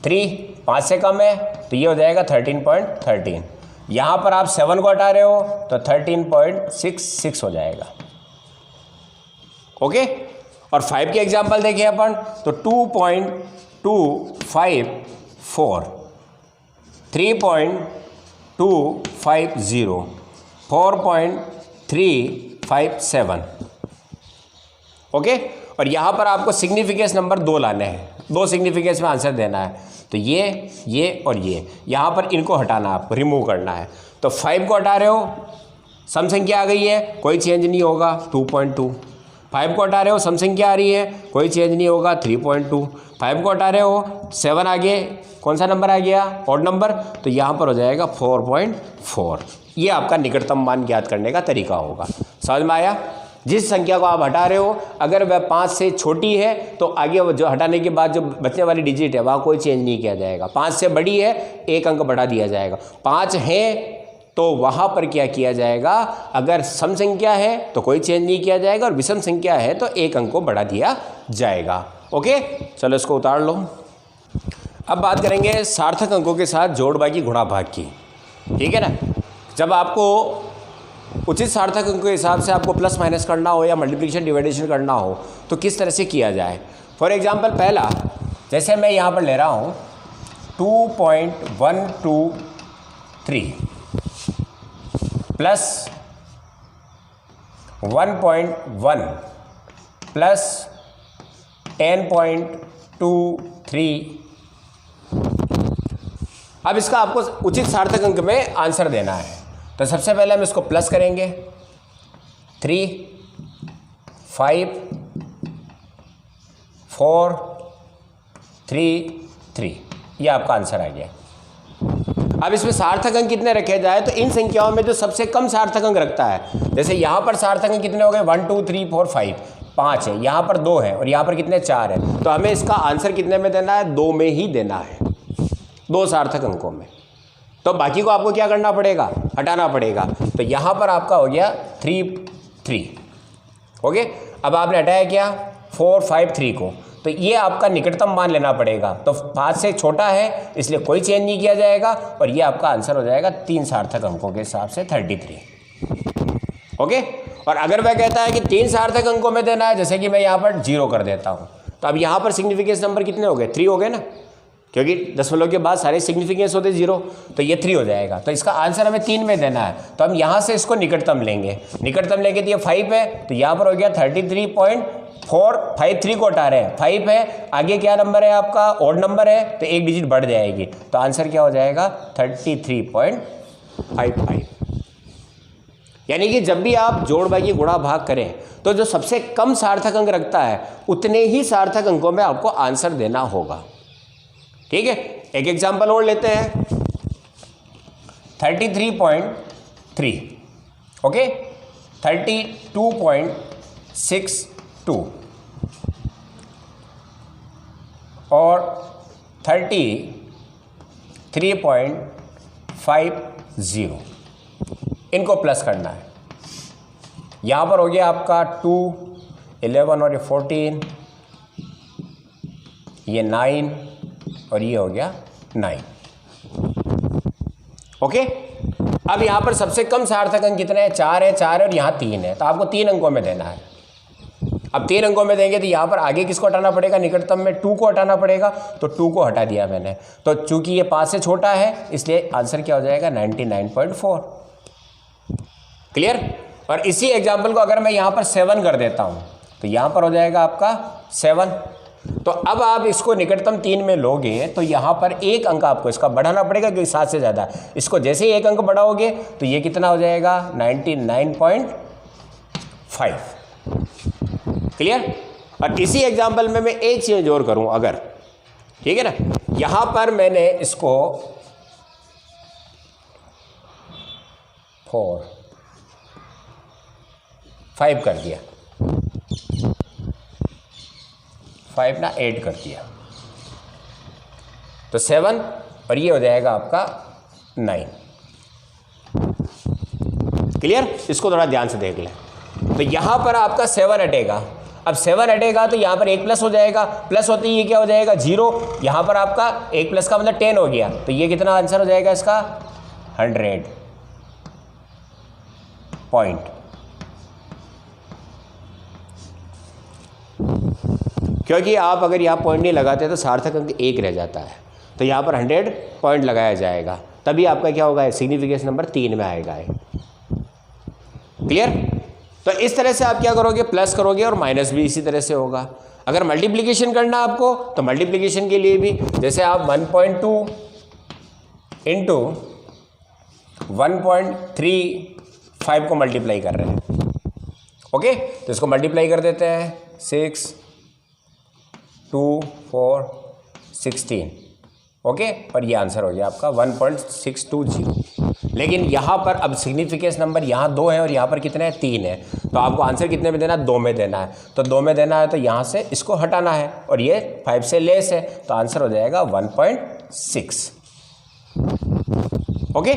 Speaker 1: 3 5 से कम है, तो ये हो जाएगा 13.13। यहाँ पर आप 7 को हटा रहे हो तो 13.66 हो जाएगा। ओके, और 5 के एग्जाम्पल देखें अपन, तो 2.254, 3.250, 4.357। ओके, और यहाँ पर आपको सिग्निफिकेंस नंबर 2 लाने हैं, 2 सिग्निफिकेंस में आंसर देना है। तो ये और ये, यहाँ पर इनको हटाना, आपको रिमूव करना है। तो 5 को हटा रहे हो, सम संख्या आ गई है, कोई चेंज नहीं होगा, 2.2। 5 को हटा रहे हो, सम संख्या आ रही है, कोई चेंज नहीं होगा, 3.2। 5 को हटा रहे हो, 7 आगे कौन सा नंबर आ गया, ऑड नंबर, तो यहाँ पर हो जाएगा 4.4। ये आपका निकटतम मान ज्ञात करने का तरीका होगा। समझ में आया? जिस संख्या को आप हटा रहे हो, अगर वह 5 से छोटी है तो आगे जो हटाने के बाद जो बचने वाली डिजिट है वहाँ कोई चेंज नहीं किया जाएगा। 5 से बड़ी है, एक अंक बढ़ा दिया जाएगा। 5 है तो वहाँ पर क्या किया जाएगा, अगर सम संख्या है तो कोई चेंज नहीं किया जाएगा, और विषम संख्या है तो एक अंक को बढ़ा दिया जाएगा। ओके, चलो इसको उतार लो। अब बात करेंगे सार्थक अंकों के साथ जोड़ बाकी गुणा भाग की। ठीक है ना, जब आपको उचित सार्थक अंकों के हिसाब से आपको प्लस माइनस करना हो या मल्टीप्लिकेशन डिवाइडेशन करना हो तो किस तरह से किया जाए। फॉर एग्जांपल, पहला जैसे मैं यहाँ पर ले रहा हूँ 2.123 प्लस 1.1 प्लस 10.23। अब इसका आपको उचित सार्थक अंक में आंसर देना है। तो सबसे पहले हम इसको प्लस करेंगे, 3, 5, 4, 3, 3, ये आपका आंसर आ गया। अब इसमें सार्थक अंक कितने रखे जाए, तो इन संख्याओं में जो सबसे कम सार्थक अंक रखता है, जैसे यहाँ पर सार्थक अंक कितने हो गए, 1 2 3 4 5, 5 है, यहाँ पर 2 है और यहाँ पर कितने 4 है, तो हमें इसका आंसर कितने में देना है, 2 में ही देना है, 2 सार्थक अंकों में। तो बाकी को आपको क्या करना पड़ेगा, हटाना पड़ेगा। तो यहाँ पर आपका हो गया 3 3। ओके, अब आपने हटाया क्या, 4 5 3 को, तो ये आपका निकटतम मान लेना पड़ेगा। तो 5 से छोटा है इसलिए कोई चेंज नहीं किया जाएगा, और ये आपका आंसर हो जाएगा 3 सार्थक अंकों के हिसाब से 33। ओके, और अगर वह कहता है कि 3 सार्थक अंकों में देना है, जैसे कि मैं यहाँ पर 0 कर देता हूँ, तो अब यहाँ पर सिग्निफिकेंस नंबर कितने हो गए, 3 हो गए ना, क्योंकि दशमलव के बाद सारे सिग्निफिकेंस होते 0, तो ये 3 हो जाएगा। तो इसका आंसर हमें 3 में देना है, तो हम यहाँ से इसको निकटतम लेंगे। निकटतम लेंगे तो ये 5 है, तो यहाँ पर हो गया 33.453 को हटा रहे हैं, 5 है, आगे क्या नंबर है आपका, ऑड नंबर है, तो एक डिजिट बढ़ जाएगी, तो आंसर क्या हो जाएगा 33.55। यानी कि जब भी आप जोड़ बाकी गुणा भाग करें तो जो सबसे कम सार्थक अंक रखता है उतने ही सार्थक अंकों में आपको आंसर देना होगा। ठीक है, एक एग्जाम्पल और लेते हैं 33.3, ओके 32.62 और 33.50, इनको प्लस करना है। यहाँ पर हो गया आपका 2, 11 और ये 14, ये 9 और ये हो गया 9, ओके। अब यहाँ पर सबसे कम सार्थक अंक कितने हैं? 4 है, 4 है और यहाँ 3 है, तो आपको 3 अंकों में देना है। अब 3 अंकों में देंगे तो यहाँ पर आगे किसको हटाना पड़ेगा? निकटतम में 2 को हटाना पड़ेगा, तो 2 को हटा दिया मैंने। तो चूंकि ये 5 से छोटा है इसलिए आंसर क्या हो जाएगा? 99.4। क्लियर? और इसी एग्जाम्पल को अगर मैं यहाँ पर 7 कर देता हूँ तो यहाँ पर हो जाएगा आपका 7। तो अब आप इसको निकटतम 3 में लोगे तो यहाँ पर 1 अंक आपको इसका बढ़ाना पड़ेगा क्योंकि 7 से ज़्यादा। इसको जैसे ही 1 अंक बढ़ाओगे तो ये कितना हो जाएगा? 99.5। क्लियर? और इसी एग्जाम्पल में मैं एक चीज़ और करूँ अगर, ठीक है ना, यहाँ पर मैंने इसको 4, 5 कर दिया, 5 ना 8 कर दिया, तो 7 और ये हो जाएगा आपका 9। क्लियर? इसको थोड़ा ध्यान से देख लें। तो यहाँ पर आपका 7 हटेगा। अब 7 हटेगा तो यहाँ पर 1 प्लस हो जाएगा, प्लस होते ही ये क्या हो जाएगा? 0। यहाँ पर आपका 1 प्लस का मतलब 10 हो गया, तो ये कितना आंसर हो जाएगा इसका? 100 पॉइंट। क्योंकि आप अगर यहाँ पॉइंट नहीं लगाते तो सार्थक अंक 1 रह जाता है, तो यहाँ पर 100 पॉइंट लगाया जाएगा, तभी आपका क्या होगा? सिग्निफिकेंस नंबर 3 में आएगा। क्लियर? तो इस तरह से आप क्या करोगे? प्लस करोगे और माइनस भी इसी तरह से होगा। अगर मल्टीप्लिकेशन करना आपको तो मल्टीप्लिकेशन के लिए भी जैसे आप 1.2 इंटू 1.35 को मल्टीप्लाई कर रहे हैं, ओके, तो इसको मल्टीप्लाई कर देते हैं 6, 2, 4, 16, ओके, और ये आंसर हो गया आपका 1.620। लेकिन यहाँ पर अब सिग्निफिकेंस नंबर यहाँ 2 है और यहाँ पर कितने हैं? 3 है, तो आपको आंसर कितने में देना है? 2 में देना है। तो 2 में देना है तो यहाँ से इसको हटाना है और ये 5 से लेस है, तो आंसर हो जाएगा 1.6। ओके,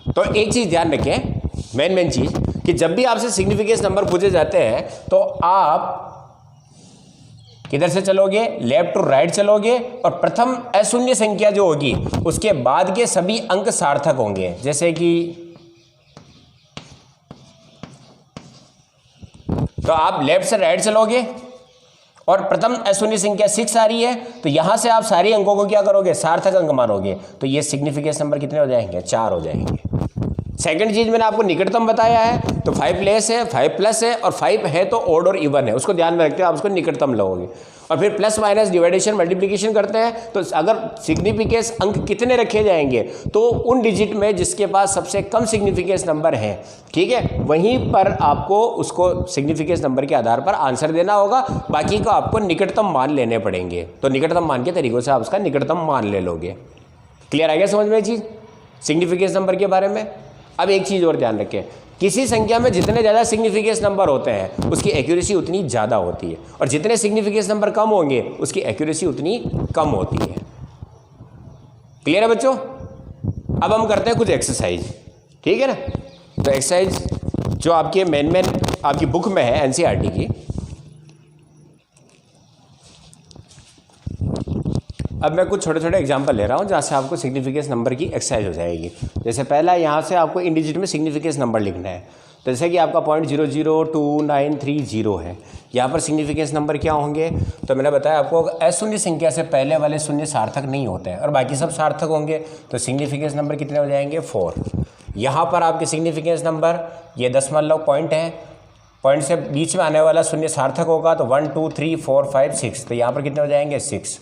Speaker 1: तो एक चीज़ ध्यान रखें, मेन चीज़ कि जब भी आपसे सिग्निफिकेंस नंबर पूछे जाते हैं तो आप किधर से चलोगे? लेफ्ट टू राइट चलोगे और प्रथम अशून्य संख्या जो होगी उसके बाद के सभी अंक सार्थक होंगे। जैसे कि तो आप लेफ्ट से राइट चलोगे और प्रथम अशून्य संख्या 6 आ रही है, तो यहां से आप सारे अंकों को क्या करोगे? सार्थक अंक मानोगे, तो ये सिग्निफिकेंस नंबर कितने हो जाएंगे? 4 हो जाएंगे। सेकंड चीज मैंने आपको निकटतम बताया है, तो 5 लेस है, 5 प्लस है और 5 है तो ओड और इवन है, उसको ध्यान में रखते हो, आप उसको निकटतम लोगे। और फिर प्लस माइनस डिवाइडेशन मल्टीप्लिकेशन करते हैं, तो अगर सिग्निफिकेंस अंक कितने रखे जाएंगे तो उन डिजिट में जिसके पास सबसे कम सिग्निफिकेंस नंबर है, ठीक है, वहीं पर आपको उसको सिग्निफिकेंस नंबर के आधार पर आंसर देना होगा, बाकी को आपको निकटतम मान लेने पड़ेंगे। तो निकटतम मान के तरीकों से आप उसका निकटतम मान ले लोगे। क्लियर आ गया समझ में चीज़ सिग्निफिकेंस नंबर के बारे में? अब एक चीज़ और ध्यान रखें, किसी संख्या में जितने ज़्यादा सिग्निफिकेंस नंबर होते हैं उसकी एक्यूरेसी उतनी ज़्यादा होती है, और जितने सिग्निफिकेंस नंबर कम होंगे उसकी एक्यूरेसी उतनी कम होती है। क्लियर है बच्चों? अब हम करते हैं कुछ एक्सरसाइज, ठीक है ना। तो एक्सरसाइज जो आपके मेन आपकी बुक में है एनसीईआरटी की, अब मैं कुछ छोटे छोटे एग्जांपल ले रहा हूँ जहाँ से आपको सिग्निफिकेंस नंबर की एक्सरसाइज हो जाएगी। जैसे पहला यहाँ से आपको इन डिजिट में सिग्निफिकेंस नंबर लिखना है, तो जैसे कि आपका 0.00293 है, यहाँ पर सिग्निफिकेंस नंबर क्या होंगे? तो मैंने बताया आपको अशून्य संख्या से पहले वाले शून्य सार्थक नहीं होते हैं और बाकी सब सार्थक होंगे, तो सिग्निफिकेंस नंबर कितने हो जाएंगे? 4। यहाँ पर आपके सिग्निफिकेंस नंबर ये 10 पॉइंट है, पॉइंट से बीच में आने वाला शून्य सार्थक होगा, तो 1 2 3 4 5 6, तो यहाँ पर कितने हो जाएंगे? 6।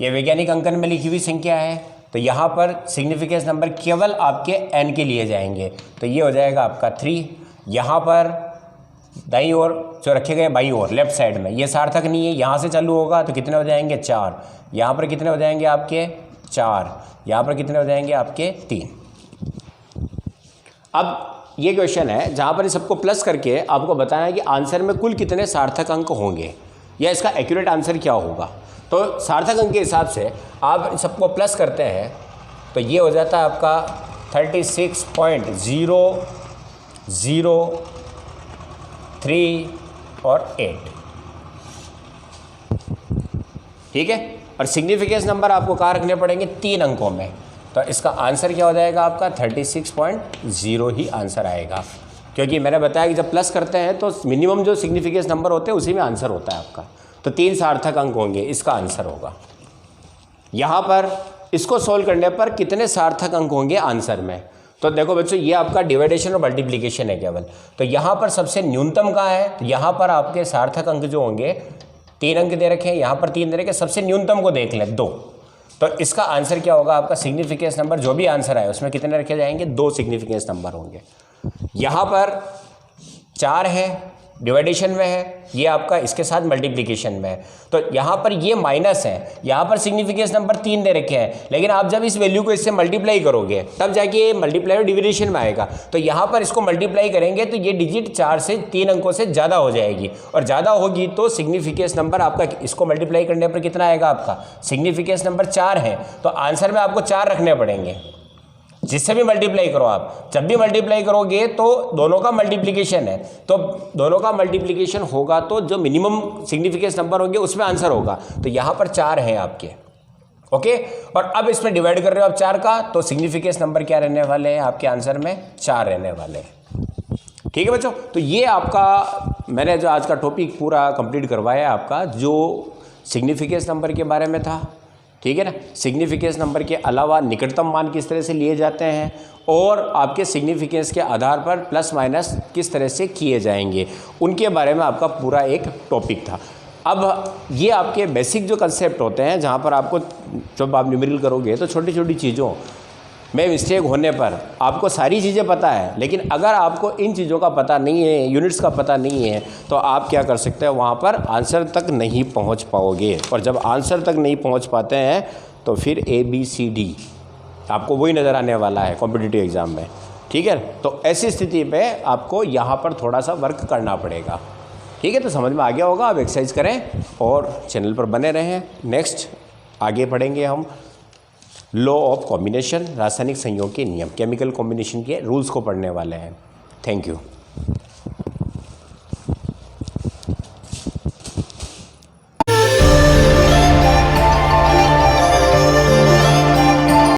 Speaker 1: ये वैज्ञानिक अंकन में लिखी हुई संख्या है, तो यहाँ पर सिग्निफिकेंस नंबर केवल आपके n के लिए जाएंगे, तो ये हो जाएगा आपका 3। यहाँ पर दाईं ओर जो रखे गए बाईं ओर लेफ्ट साइड में, ये सार्थक नहीं है। यहाँ से चालू होगा तो कितने हो जाएंगे 4, यहाँ पर कितने हो जाएंगे आपके 4, यहाँ पर कितने हो जाएंगे आपके 3। अब ये क्वेश्चन है जहाँ पर इस सबको प्लस करके आपको बताना है कि आंसर में कुल कितने सार्थक अंक होंगे या इसका एक्यूरेट आंसर क्या होगा। तो सार्थक अंक के हिसाब से आप इन सबको प्लस करते हैं तो ये हो जाता है आपका 36.003 और 8, ठीक है। और सिग्निफिकेंस नंबर आपको कहाँ रखने पड़ेंगे 3 अंकों में, तो इसका आंसर क्या हो जाएगा आपका 36.0 ही आंसर आएगा, क्योंकि मैंने बताया कि जब प्लस करते हैं तो मिनिमम जो सिग्निफिकेंस नंबर होते हैं उसी में आंसर होता है आपका। तो 3 सार्थक अंक होंगे, इसका आंसर होगा। यहाँ पर इसको सोल्व करने पर कितने सार्थक अंक होंगे आंसर में, तो देखो बच्चों ये आपका डिवाइडेशन और मल्टीप्लिकेशन है केवल। तो यहाँ पर सबसे न्यूनतम कहाँ है, तो यहाँ पर आपके सार्थक अंक जो होंगे 3 अंक दे रखे हैं, यहाँ पर 3 दे रखे, सबसे न्यूनतम को देख लें 2। तो इसका आंसर क्या होगा आपका सिग्निफिकेंस नंबर, जो भी आंसर आए उसमें कितने रखे जाएंगे 2 सिग्निफिकेंस नंबर होंगे। यहाँ पर 4 है, डिवाइडेशन में है, ये आपका इसके साथ मल्टीप्लिकेशन में है। तो यहाँ पर ये माइनस है, यहाँ पर सिग्निफिकेंस नंबर 3 दे रखे हैं, लेकिन आप जब इस वैल्यू को इससे मल्टीप्लाई करोगे तब जाके ये मल्टीप्लाई और डिविडेशन में आएगा। तो यहाँ पर इसको मल्टीप्लाई करेंगे तो ये डिजिट 4 से 3 अंकों से ज़्यादा हो जाएगी, और ज़्यादा होगी तो सिग्निफिकेंस नंबर आपका इसको मल्टीप्लाई करने पर कितना आएगा आपका सिग्निफिकेंस नंबर 4 है। तो आंसर में आपको 4 रखने पड़ेंगे, जिससे भी मल्टीप्लाई करो आप। जब भी मल्टीप्लाई करोगे तो दोनों का मल्टीप्लिकेशन है, तो दोनों का मल्टीप्लिकेशन होगा तो जो मिनिमम सिग्निफिकेंस नंबर होंगे उसमें आंसर होगा। तो यहाँ पर 4 हैं आपके, ओके। और अब इसमें डिवाइड कर रहे हो आप 4 का, तो सिग्निफिकेंस नंबर क्या रहने वाले हैं आपके आंसर में 4 रहने वाले हैं, ठीक है बच्चों। तो ये आपका मैंने जो आज का टॉपिक पूरा कंप्लीट करवाया है आपका, जो सिग्निफिकेंस नंबर के बारे में था, ठीक है ना। सिग्निफिकेंस नंबर के अलावा निकटतम मान किस तरह से लिए जाते हैं और आपके सिग्निफिकेंस के आधार पर प्लस माइनस किस तरह से किए जाएंगे, उनके बारे में आपका पूरा एक टॉपिक था। अब ये आपके बेसिक जो कंसेप्ट होते हैं, जहाँ पर आपको जब आप न्यूमेरिकल करोगे तो छोटी छोटी चीज़ों में मिस्टेक होने पर आपको सारी चीज़ें पता है, लेकिन अगर आपको इन चीज़ों का पता नहीं है, यूनिट्स का पता नहीं है, तो आप क्या कर सकते हैं वहाँ पर आंसर तक नहीं पहुँच पाओगे। और जब आंसर तक नहीं पहुँच पाते हैं तो फिर ABCD आपको वही नज़र आने वाला है कॉम्पिटिटिव एग्ज़ाम में, ठीक है। तो ऐसी स्थिति पे आपको यहाँ पर थोड़ा सा वर्क करना पड़ेगा, ठीक है। तो समझ में आ गया होगा, आप एक्सरसाइज करें और चैनल पर बने रहें। नेक्स्ट आगे पढ़ेंगे हम लॉ ऑफ कॉम्बिनेशन, रासायनिक संयोग के नियम, केमिकल कॉम्बिनेशन के रूल्स को पढ़ने वाले हैं। Thank you.